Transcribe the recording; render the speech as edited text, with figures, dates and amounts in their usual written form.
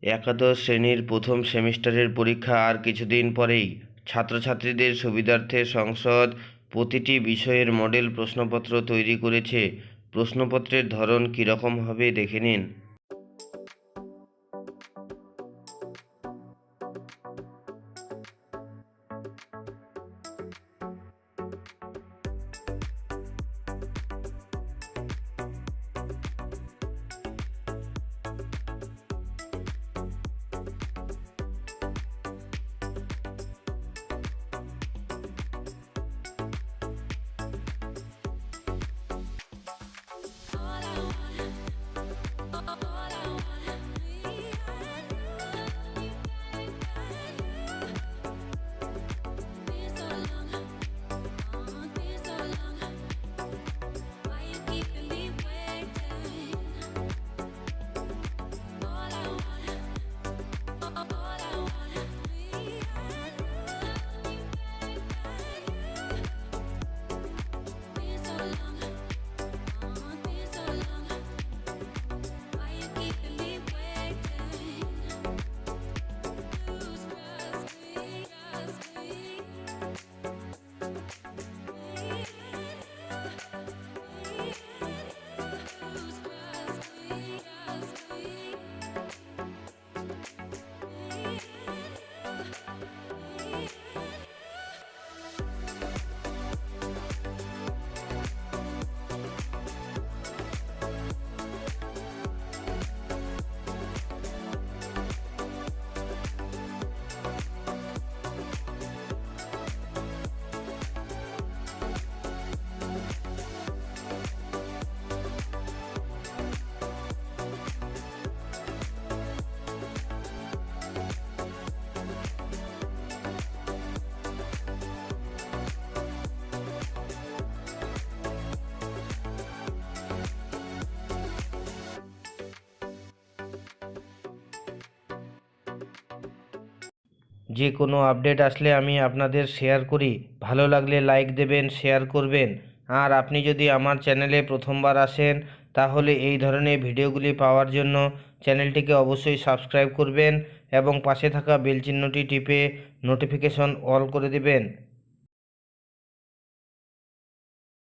একাদশ শ্রেণীর প্রথম সেমিস্টারের পরীক্ষা আর কিছুদিন পরেই। ছাত্রছাত্রীদের সুবিধার্থে সংসদ প্রতিটি বিষয়ের মডেল প্রশ্নপত্র তৈরি করেছে। প্রশ্নপত্রের ধরন কীরকম হবে দেখে নিন। যে কোনো আপডেট আসলে আমি আপনাদের শেয়ার করি। ভালো লাগলে লাইক দেবেন, শেয়ার করবেন। আর আপনি যদি আমার চ্যানেলে প্রথমবার আসেন তাহলে এই ধরনের ভিডিওগুলি পাওয়ার জন্য চ্যানেলটিকে অবশ্যই সাবস্ক্রাইব করবেন এবং পাশে থাকা বেল চিহ্নটি টিপে নোটিফিকেশন অল করে দেবেন।